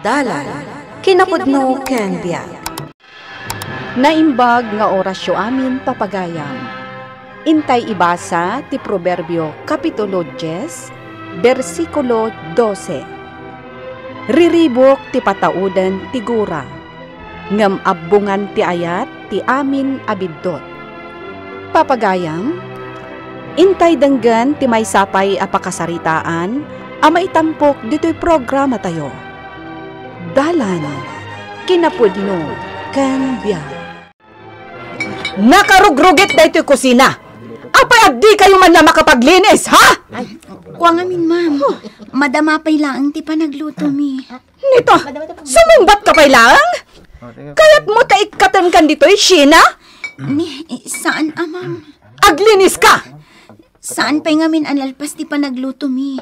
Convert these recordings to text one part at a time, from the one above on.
Dalan, kinapudno ken biag. Naimbag nga orasyo amin papagayam. Intay ibasa ti Proverbio Kapitulo 10, versikulo 12. Riribok ti patauden ti gura, ngem abbungan ti ayat ti amin abiddot. Papagayam, intay denggan ti may sapay apakasaritaan, ama itampok dito'y programa tayo. Dalan, kinapudno, ken biag. Nakarugrugit na ito'y kusina. Apay abdi kayo man na makapaglinis, ha? Ay, kuwang amin, ma'am. Madamapay lang ti panagluto mi. Nito, sumumbat ka pa'y lang? Kaya't mo taikatan kan dito'y, Sheena? Saan, ma'am? Aglinis ka! Saan pa'y ngamin alalpas ti panagluto mi?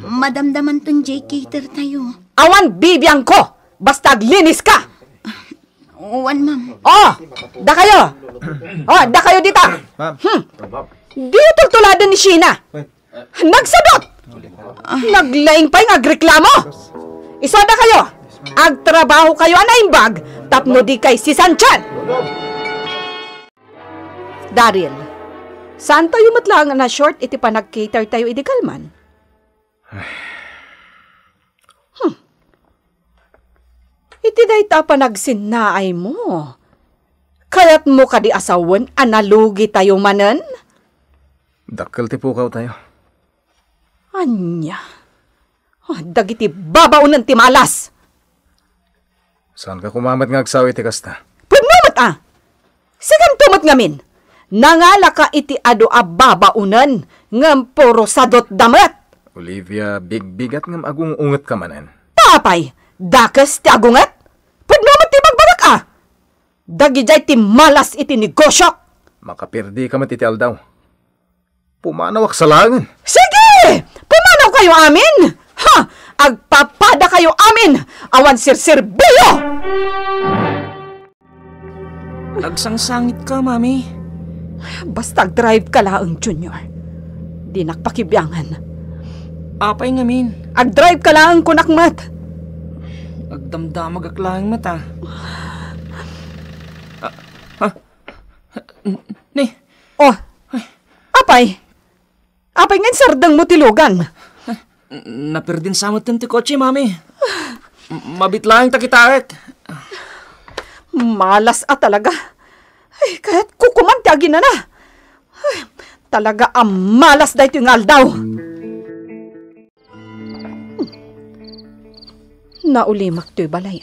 Madamdaman ton J-cater tayo. Awan bibiyang ko! Basta aglinis ka! Uwan, ma'am. Oh! Da kayo! Oh, da kayo dito! Ma'am. Di tultuladan ni Sheena! Nagsadot! Naglaing pa'y agreklamo! Isa da kayo! Agtrabaho kayo anaimbag! Tapno di kay si Sanchan! Daryl, saan tayo matlang na short iti panag-cater tayo idikalman? Iti day ta panagsinnaay mo. Kaya't mo ka di asawan, analugi tayo manen? Dakkel ti pukaw tayo. Anya? Dagiti babaunan ti malas. Saan ka kumamat nga agsawi ti kasta? Pagmamat Sigan tumat ngamin. Nangala ka iti ado a babaunan ngam puro sadot damat. Olivia, big-bigat ngam agung unget ka manen. Tapay, dakas ti agungat? Pagmamat ti magbarak Dagijay ti malas iti negosyo. Makapirdi ka iti aldaw. Pumanawak sa langan. Sige! Pumanaw kayo amin! Ha! Agpapada kayo amin! Awan sir-sirbiyo! Nagsangsangit ka, mami. Basta drive ka laang, Junior. Di nakpakibyangan. Apay ngamin. Ag-drive ka laang kunakmat. Agdamdamag aklaang mata. Ni. Oh, apay. Apay ngayon sardang mo tilugan. Napirdin samot ti kotse, mami. Mabitlang takitaret. Malas talaga. Ay, kaya't kukumantyagin na. Ay, talaga malas dahil yung aldaw. Naulimak to'y balay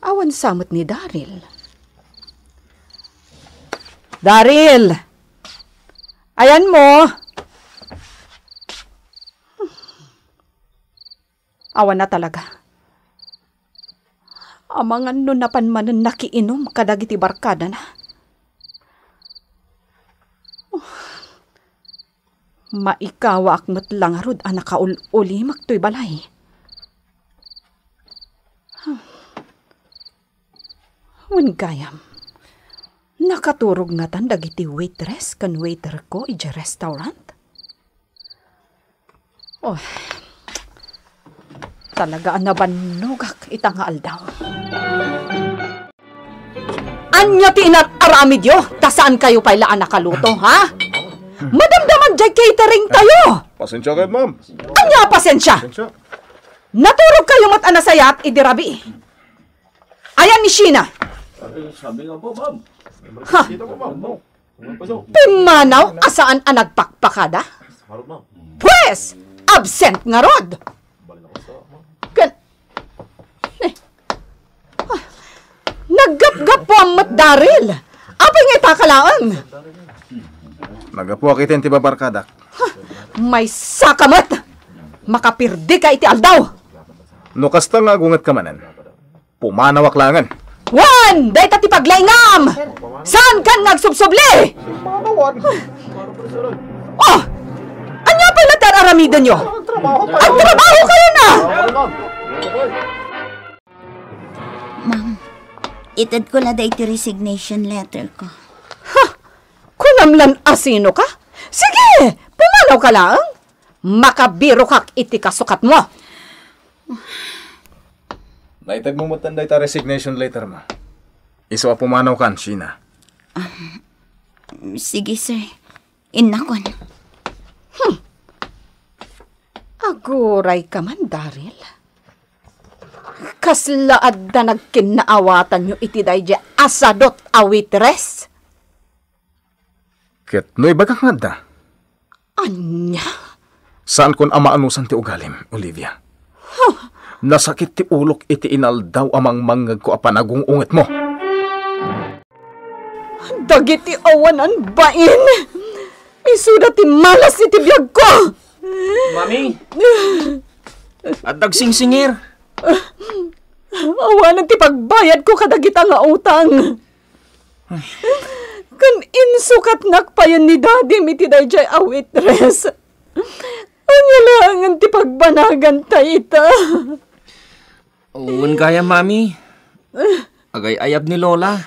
Awan samot ni Daryl. Daryl! Ayan mo! Awan na talaga. Amangan nun napanmanan nakiinom kadagiti barkada na. Maikawa akmat lang arod anakaul-ulimak to'y balay. Gayam, nakaturog nga tan dagiti waitress kan waiter ko iti restaurant. Oh, talaga nabanugak itang aldaw. Anya ti inat aramid yo, tasaan kayo pailaan nakaluto, ha? Madamdaman jay catering tayo. Pasensya kayo, ma'am. Anya pasensya? Naturog kayo mat anasayat idirabi. Ayan ni Sheena. Sabi nga po, ma'am. Ha? Pimanaw asaan ang nagpakpakada? Pwes, absent nga rod. Naggap-gap po ang matdaril. Apay nga itakalaan. Nagapuak itin ti babarkadak. May sakamat. Makapirdi ka iti aldaw. No kasta nga agungat ka manen. Pumanawak langan. Wan! Day tati paglaingam! Saan kan nagsubsubli? Oh! Anya pa na tararamidan nyo? Ang trabaho kayo na! Ma'am, itad ko na day ti resignation letter ko. Ha! Kunamlan asino ka? Sige! Pumalaw ka lang! Makabiro kak iti kasukat mo! Naitag mo matanda ita resignation letter mo. Iso a pumanaw kan, Sheena. Sige, sir. Inakon. Aguray ka man, Daryl. Kaslaad na nagkinaawatan nyo iti dayja asadot a waitress. Ket no ibagak nga da. Anya? Saan kon amaanusan ti ugalim, Olivia? Nasakit ti ulok iti inaldaw amang manggag ko a panagungungit mo. Dagiti awanan bain. Isuda ti malas iti biyag ko. Mami! At dagsingsingir! Awanan ti pagbayad ko kadagita nga utang. Kan insukat nakpayan ni Daddy miti dayjay a waitress. Anya lang ti pagbanagan ta ita. Uwan kaya, Mami. Agay ayab ni Lola.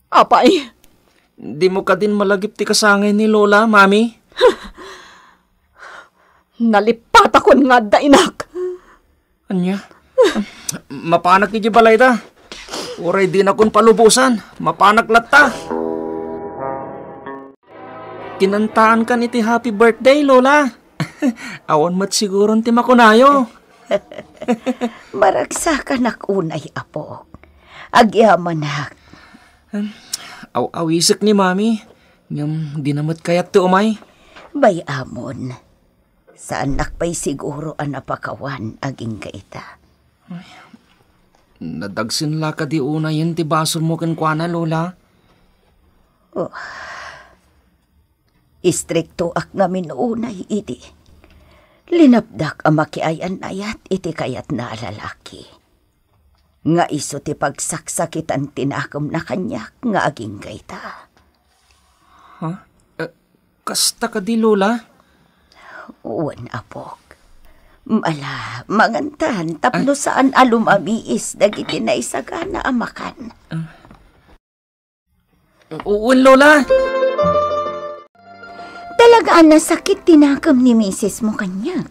Apay, Di mo ka din malagip ti kasangay ni Lola, Mami. nalipat ako nga da inak. Anya? Mapanak ni balay ta. Uray din akong palubusan. Mapanak latta. Kinantaan ka ni ti happy birthday, Lola. Awan mat siguro ti makunayo. Maragsakan unay apo. Agyaman nak. Awisik ni Mami. Ngam di namat kayat ti umay. Bayamon. Saan nakpay siguro ang napakawan aging kaita. Nadagsin la ka di una yan ti baso mo kankwana, Lola. Istrikto ak ngamin unay iti. Linapdak ang makiayan ayat iti kayat na lalaki. Nga iso ti pagsaksakitan tinakom na kanyak nga aging kaita. Kasta ka di, Lola? Uwan apok. Mala, mangantan tapno saan alumamiis dagiti na isagana amakan. Uwan, Lola! Talagaan na sakit tinakam ni misis mo kanya.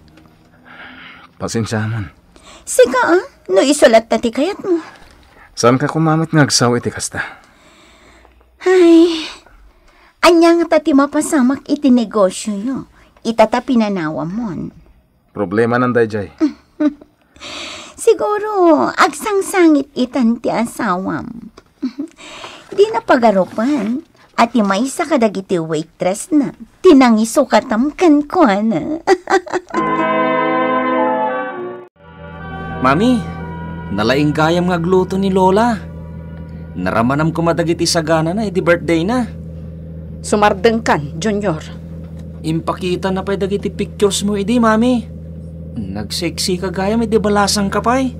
Pasensya man. Siga no isulat na ti kayat mo. Saan ka kumamit nga agsaw iti kasta? Ay, anya nga tati mapasamak iti negosyo yo. Itata pinanawa mon. Problema ng dayjay. Siguro, agsangsangit itan ti asawam. Di na pagarupan. At may sa kadagiti waitress na tinangiso katamkan ko na. Mami, nalaing gayam nga gluto ni Lola. Naramanam ko madagiti sagana na, edi birthday na. Sumardeng kan, Junior. Impakita na pa dagiti pictures mo, edi, Mami. Nagseksi ka gayam, edi balasang ka pa'y.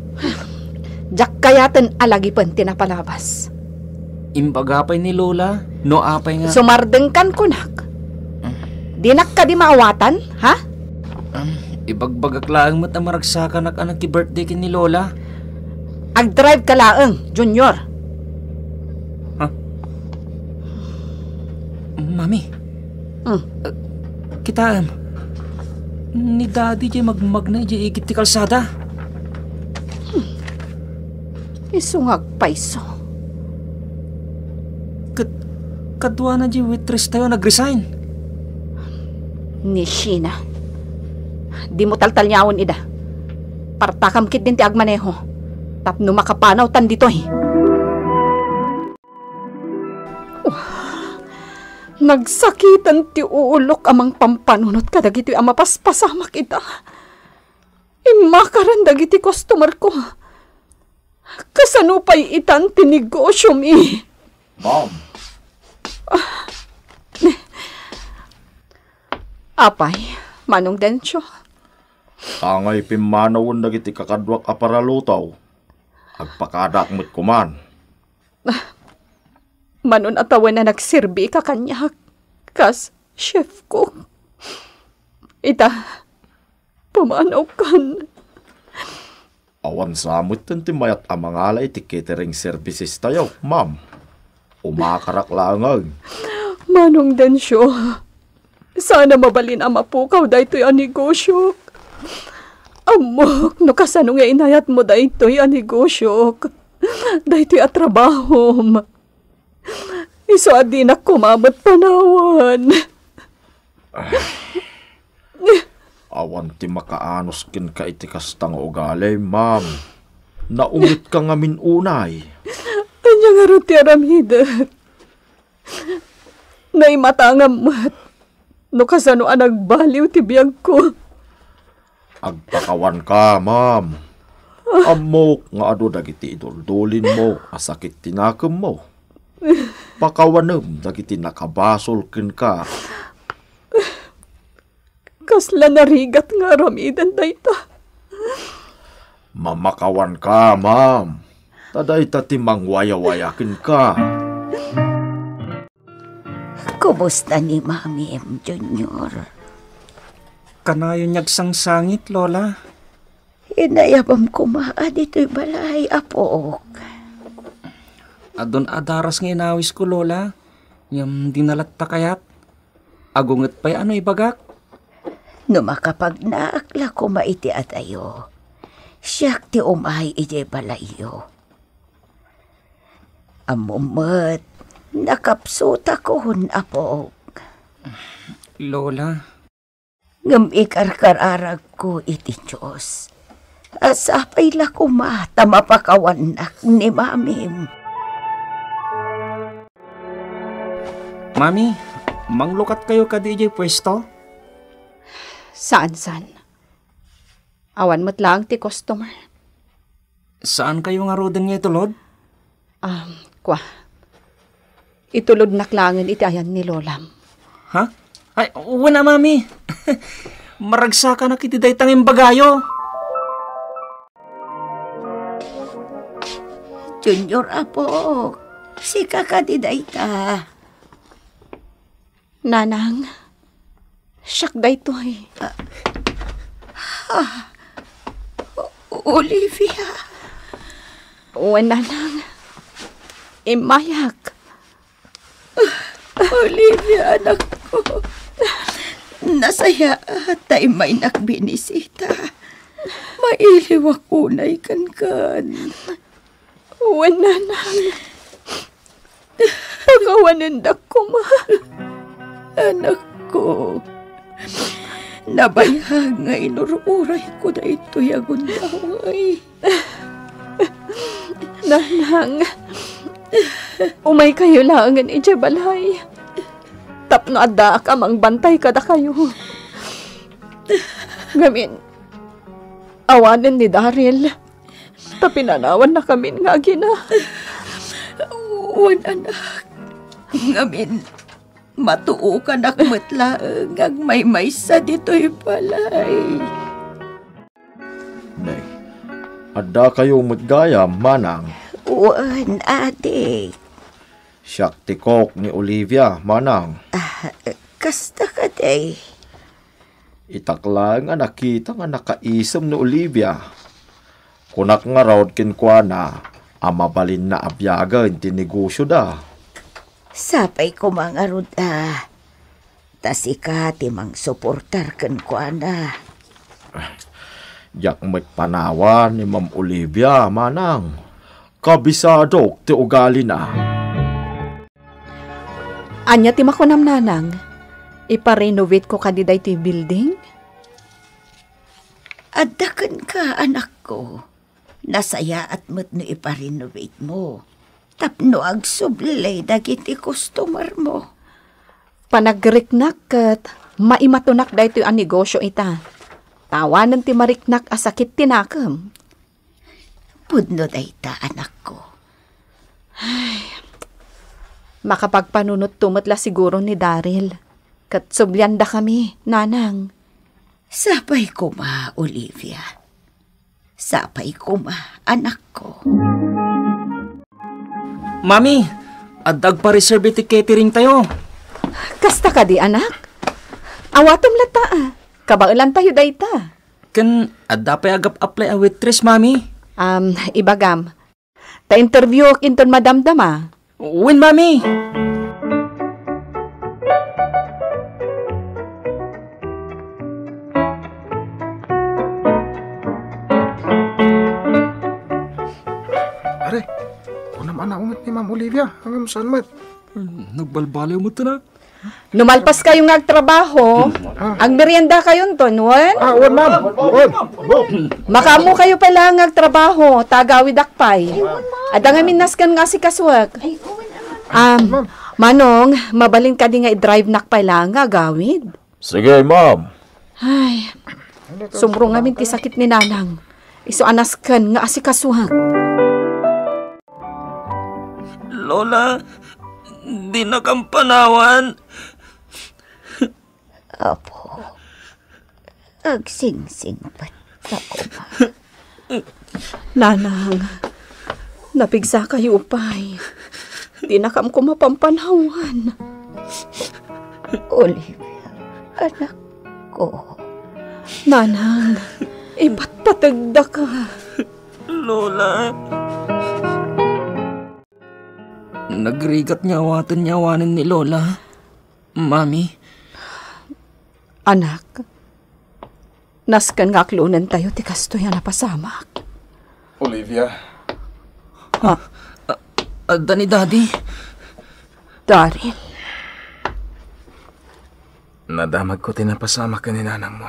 Jak kayaten alagi pan tinapalabas. Impagapay ni Lola, no apay nga. Sumardeng kan kunak. Dinak ka di maawatan, ha? Ibagbagak laang mat ang maragsakan anak ki birthday kin ni Lola. Ag-drive ka laeng, Junior. Mami, kita ni Daddy jay magmag na jay igit ti kalsada. Isungag paiso. Kadwa na jay waitress tayo nag-resign. Ni Sheena. Di mo taltalyawon ida. Partakam kit din ti agmaneho. Tapno makapanaw tan ditoy. Nagsakitan ti uulok amang pampanunot kadagiti amapaspasamak ita. Imakaran dagiti customer ko. Kasanupay itan tinegosyo mi. Ma'am. Apay, Manong Densyo. Tangay pimanawon dagiti kakadwak aparalutaw. Agpakadak mo't kuman. Manon atawan na nagsirbi ka kanya. Kas, chef ko. Ita, pumanaw kan. Awan samot tantimayat amangala iti catering services tayo, ma'am. Umakarak langag. Manong Densyo, sana mabalin ang mapukaw dahito yung negosyo. Amok, no kasano nga inayat mo daytoy a negosyo. Daytoy a trabaho. Iso adi na kumamot panawan. Awan ti makaanos kin ka iti kastang ugali, ma'am. Naungit ka nga minunay. Anya nga ro ti aramidat. Naimatangam mat. No kasano a nagbaliw ti biyag ko. Agpakawan ka, ma'am. Amok nga ado dagiti iduldulin mo, asakit tinakam mo. Pakawanem dagiti nakabasol ken ka. Kasla narigat nga aramidan dayta. Mamakawan ka, ma'am. Taday ti mangwaya-wayakin ka. Kumusta ni Mami M. Junior? Kanayon nyagsang sangit, Lola. Inayabam kumaa dito'y balay, apok. Adon adaras nga inawis ko, Lola. Yung dinalatta kayat. Agunget pa'y ano ibagak? No makapag naakla ko maiti atayo, siyak ti umay iti balayo. Amumat, nakapsuta ko hun, apok. Lola, Ngam ikarkararag ko iti Diyos. Asapay la kumata mapakawanak ni Mamim. Mami, manglukat kayo ka DJ pwesto? Saan? Awan mo't lang ti customer. Saan kayo nga rodan nga itulod? Kwa. Itulod naklangan iti ayan ni Lolam. Ha? Ay, wala mami. Maragsa ka na kiti daytang imbagayo. Junior, apok. Si kakadiday ta. Nanang, siyak daytoy. Olivia. Uwan nanang, imayak. Olivia, anak ko. Nasaya tay may nakbinisita. Mailiw ako na ikan-kan. Uwan nanang, pagawanindak ko ma. Anak ko. Nabayag nga inururay ko na ito yagun daway. Nanang, umay kayo langan ijabalay. Tapno adda amang bantay kada kayo. Gamin, awanin ni Daryl. Tapinanawan na kami nga gina. Uwan, anak. Ngamin, matuo ka nakmatlaang ang may sa dito'y balay. Nay, adda kayo matgayam, manang. Uwan, ate. Siyak tikok ni Olivia, manang. Kasta ka day. Itakla nga nakita nga nakaisam ni Olivia. Kunak nga raw kinkwana, amabalin na abyagan ti negosyo da. Sapay ko mga ruda. Tasika timang suportar kan kwa na. Yak may panawan ni Ma'am Olivia, manang. Kabisado ti ugali na. Anya ti makunam nanang, iparenovate ko kadiday ti building? Adakan ka, anak ko. Nasaya at mo't no iparenovate mo. Tapno ag sublay dagiti customer mo. Panagriknak kat maimatunak dayto ang negosyo ita. Tawanan ti mariknak asakit tinakam. Pudno dayta, anak ko. Makapagpanunot tumatla siguro ni Daryl. Kat subyanda kami, nanang. Sapay ko ma, Olivia. Sapay ko ma, anak ko. Mami, adag pa reserve ti catering tayo. Kasta ka di, anak? Awatom lata kabailan tayo dayta. Kan adda pa agap apply a waitress, mami. Ibagam. Ta-interview kinton madamdama. Win, mami. Olivia, hanggang saan mat? Nagbalbaliw mo ito na. Numalpas kayo nga agtrabaho, ang merienda kayo ton, wan? Wan ma'am. Wan. Makamu kayo pala nga agtrabaho, tagawid akpay. Adang aminas kan nga si kaswag. Manong, mabalin ka di nga i-drive nakpay lang nga gawid. Sige, ma'am. Ay, sumro nga min ti sakit ni nanang. Iso anas kan nga asikasuhan. Lola, di na kang panawan. Apo, agsingsing pat ako ma. Nanang, napigsa kayo upay. Di na kam ko mapampanhawan. Olivia, anak ko. Nanang, ipatpatagda ka. Lola. Nagrigat nyawanin ni Lola. Mami. Anak, naskan nga aklunan tayo ti kastoy na pasamak. Olivia. Adda ni Daddy. Daryl, Nadamag ko tinapasama ka ni nanang mo.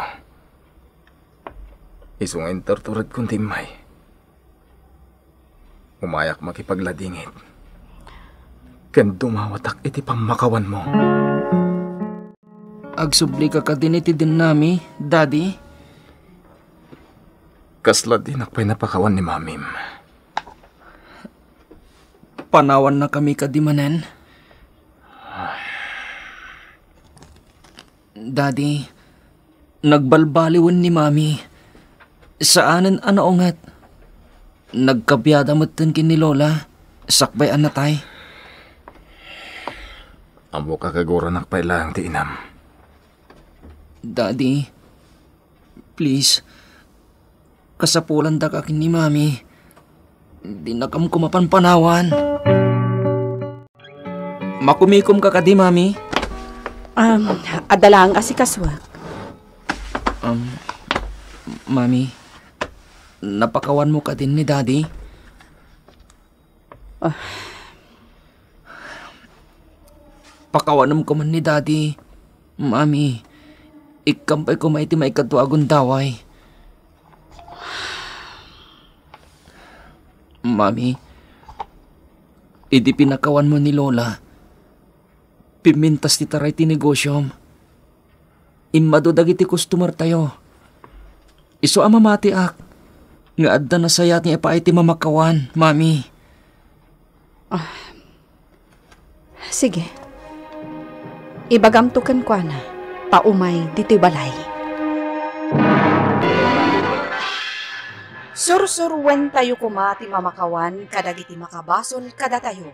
Iso nga torturat kong timay. Umayak makipagladingit. Kan dumawatak iti pamakawan mo. Agsubli ka kadiniti din nami, Daddy. Kasla din akpay napakawan ni mamim. Panawan na kami kadimanen. Daddy, nagbalbaliwan ni Mami. Saanan anaongat? Nagkabiyada matan kin ni Lola. Sakbay anatay. Amo kakagura nakpay lang ti inam. Daddy, please, kasapulan da kakin ni Mami. Di na kam kumapanpanawan. Makumikom ka kadi, Mami. Adalang asikaswag. Mami, napakawan mo ka din ni Daddy? Pakawanam ko man ni Daddy. Mami, ikampay ko maiti maikadwagon daway. Mami, idi pinakawan mo ni Lola. Pimintas ti taray ti negosyom. Imado dagiti customer tayo. Iso amamati ak. Nga adda na sayat nga ipaay ti mamakawan, Mami. Sige. Ibagamtukan kwa na. Paumay dito'y balay. Sursurwen tayo kumati mamakawan kadagiti makabasol kada tayo.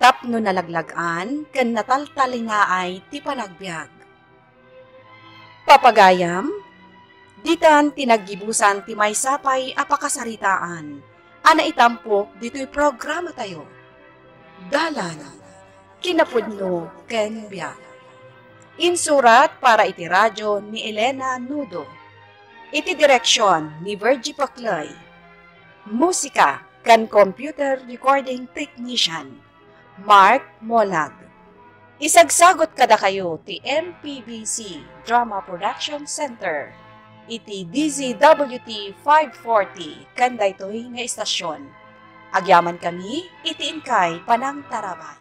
Tapno nalaglagan ken nataltali nga ay ti panagbiag. Papagayam, ditan tinaggibusan ti maysapay apakasaritaan. Ana itampok dito'y programa tayo. Dalan, kinapudno ken biag. Insurat para iti radyo ni Elena Nudo. Iti direksyon ni Virgie Pacloy. Musika kan computer recording technician Mark Molag. Isagsagot kada kayo ti MPBC Drama Production Center. Iti DZWT 540 kan daytoy nga istasyon. Agyaman kami iti Inkay Panang Tarabay.